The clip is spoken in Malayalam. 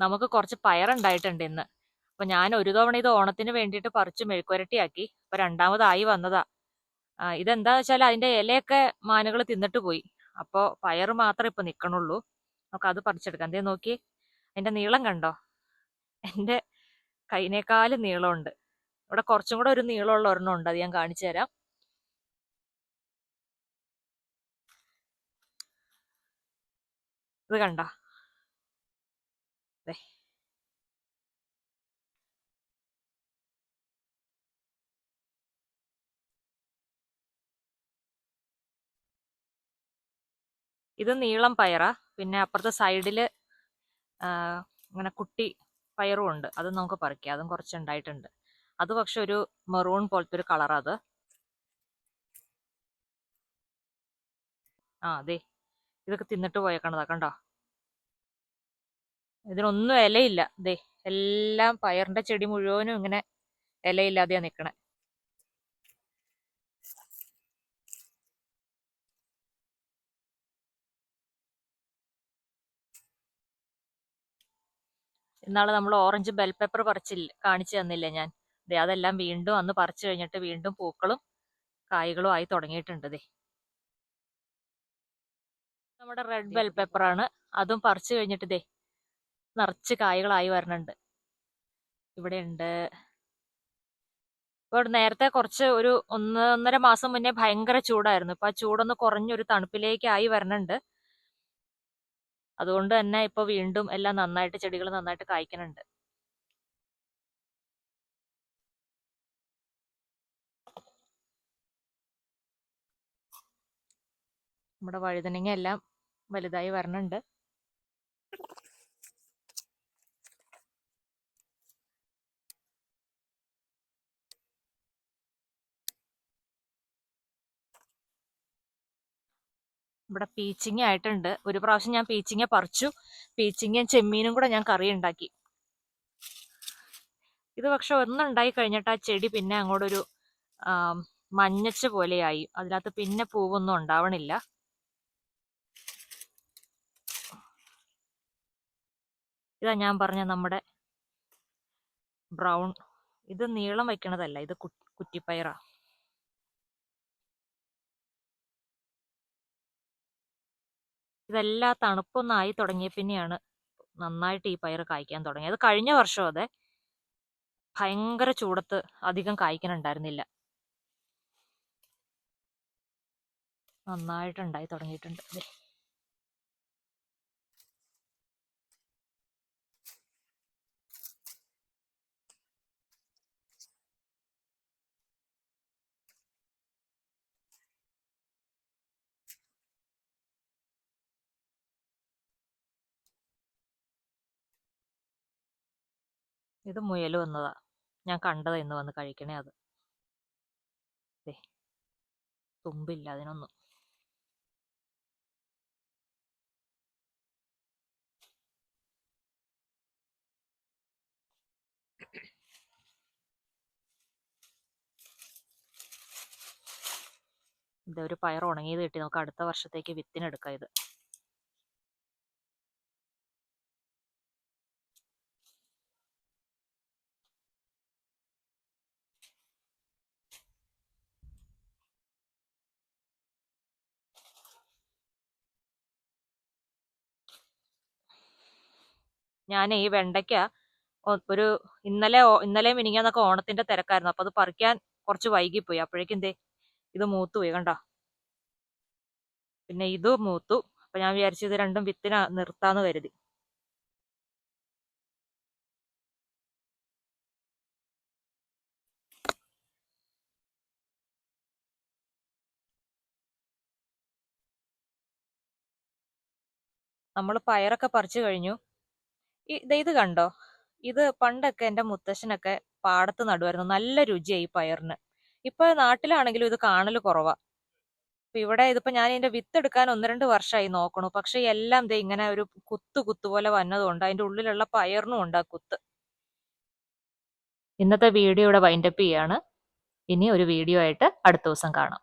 നമുക്ക് കുറച്ച് പയറുണ്ടായിട്ടുണ്ട് ഇന്ന്. അപ്പൊ ഞാൻ ഒരു തവണ ഇത് ഓണത്തിന് വേണ്ടിയിട്ട് പറിച്ച് മെഴുക്കുരട്ടിയാക്കി. അപ്പൊ രണ്ടാമതായി വന്നതാ. ഇതെന്താന്ന് വെച്ചാൽ അതിന്റെ ഇലയൊക്കെ മാനുകൾ തിന്നിട്ട് പോയി. അപ്പോ പയറ് മാത്രമേ ഇപ്പൊ നിക്കണുള്ളൂ. നമുക്ക് അത് പറിച്ചെടുക്കാം. എന്തേ നോക്കി, അതിന്റെ നീളം കണ്ടോ? എന്റെ കൈനേക്കാളും നീളമുണ്ട്. ഇവിടെ കുറച്ചും കൂടെ ഒരു നീളമുള്ള ഒരെണ്ണം ഉണ്ട്, അത് ഞാൻ കാണിച്ചു തരാം. ഇത് കണ്ട, ഇത് നീളം പയറാ. പിന്നെ അപ്പുറത്തെ സൈഡില് ഇങ്ങനെ കുട്ടി പയറും ഉണ്ട്, അത് നമുക്ക് പറിക്കാം. അതും കുറച്ചുണ്ടായിട്ടുണ്ട്. അത് പക്ഷെ ഒരു മെറൂൺ പോലത്തെ ഒരു കളറാ അത്. അതെ, ഇതൊക്കെ തിന്നിട്ട് പോയേക്കണതാ കണ്ടോ. ഇതിനൊന്നും ഇലയില്ല. ദേ, എല്ലാം പയറിന്റെ ചെടി മുഴുവനും ഇങ്ങനെ ഇലയില്ലാതെയാ നിക്കണേ. ഇന്നാള് നമ്മൾ ഓറഞ്ച് ബെൽ പേപ്പർ കാണിച്ചു തന്നില്ലേ ഞാൻ? ദേ, അതെല്ലാം വീണ്ടും അന്ന് പറിച്ചു കഴിഞ്ഞിട്ട് വീണ്ടും പൂക്കളും കായ്കളും ആയി തുടങ്ങിയിട്ടുണ്ട്. ദേ, നമ്മുടെ റെഡ് ബെൽ പേപ്പർ ആണ്. അതും പറിച്ചു കഴിഞ്ഞിട്ട് ദേ നിറച്ച് കായ്കളായി വരണുണ്ട്. ഇവിടെ ഉണ്ട്. ഇപ്പോൾ നേരത്തെ കുറച്ച് ഒരു 1.5 മാസം മുന്നേ ഭയങ്കര ചൂടായിരുന്നു. ഇപ്പൊ ആ ചൂടൊന്ന് കുറഞ്ഞൊരു തണുപ്പിലേക്ക് ആയി വരണുണ്ട്. അതുകൊണ്ട് തന്നെ ഇപ്പൊ വീണ്ടും എല്ലാം നന്നായിട്ട്, ചെടികൾ നന്നായിട്ട് കായ്ക്കുന്നുണ്ട്. നമ്മുടെ വഴുതനങ്ങ എല്ലാം വലുതായി വരണുണ്ട്. ഇവിടെ പീച്ചിങ്ങ ആയിട്ടുണ്ട്. ഒരു പ്രാവശ്യം ഞാൻ പീച്ചിങ്ങ പറിച്ചു. പീച്ചിങ്ങയും ചെമ്മീനും കൂടെ ഞാൻ കറി ഉണ്ടാക്കി. ഇത് പക്ഷെ ഒന്നുണ്ടായി കഴിഞ്ഞിട്ട് ആ ചെടി പിന്നെ അങ്ങോട്ടൊരു മഞ്ഞച്ച പോലെയായി. അതിനകത്ത് പിന്നെ പൂവൊന്നും ഉണ്ടാവണില്ല. ഇതാ ഞാൻ പറഞ്ഞ നമ്മുടെ ബ്രൗൺ. ഇത് നീളം വയ്ക്കണതല്ല, ഇത് കുറ്റിപ്പയറാ. ഇതെല്ലാം തണുപ്പൊന്നായി തുടങ്ങിയ പിന്നെയാണ് നന്നായിട്ട് ഈ പയർ കായ്ക്കാൻ തുടങ്ങിയത്. കഴിഞ്ഞ വർഷം അതെ, ഭയങ്കര ചൂടത്ത് അധികം കായ്ക്കാനുണ്ടായിരുന്നില്ല. നന്നായിട്ടുണ്ടായി തുടങ്ങിയിട്ടുണ്ട്. ഇത് മുയൽ വന്നതാ, ഞാൻ കണ്ടതാ ഇന്ന് വന്ന് കഴിക്കണേ. അത് തുമ്പില്ല അതിനൊന്നും. ഇതൊരു പയർ ഉണങ്ങിയത് കിട്ടി. നമുക്ക് അടുത്ത വർഷത്തേക്ക് വിത്തിനെടുക്കാം ഇത്. ഞാൻ ഈ വെണ്ടയ്ക്ക ഒരു ഇന്നലെ മിനിങ്ങാന്നൊക്കെ ഓണത്തിന്റെ തിരക്കായിരുന്നു. അപ്പൊ അത് പറിക്കാൻ കുറച്ച് വൈകിപ്പോയി. അപ്പോഴേക്കും ഇത് മൂത്തു പോയി കണ്ടോ. പിന്നെ ഇത് മൂത്തു. അപ്പൊ ഞാൻ വിചാരിച്ചു ഇത് രണ്ടും വിത്തിന് നിർത്താന്ന് കരുതി. നമ്മൾ പയറൊക്കെ പറിച്ചു കഴിഞ്ഞു. ഇത് കണ്ടോ, ഇത് പണ്ടൊക്കെ എന്റെ മുത്തശ്ശനൊക്കെ പാടത്ത് നടുവായിരുന്നു. നല്ല രുചിയായി ഈ പയറിന്. ഇപ്പൊ നാട്ടിലാണെങ്കിലും ഇത് കാണല് കുറവാ. ഇവിടെ ഇതിപ്പോ ഞാൻ ഇതിന്റെ വിത്ത് എടുക്കാൻ 1-2 വർഷമായി നോക്കണു. പക്ഷെ എല്ലാം ഇങ്ങനെ ഒരു കുത്തു പോലെ വന്നതുകൊണ്ട് അതിന്റെ ഉള്ളിലുള്ള പയറിനും ഉണ്ട് ആ കുത്ത്. ഇന്നത്തെ വീഡിയോ ഇവിടെ വൈൻഡപ്പ് ചെയ്യാണ്. ഇനി ഒരു വീഡിയോ ആയിട്ട് അടുത്ത ദിവസം കാണാം.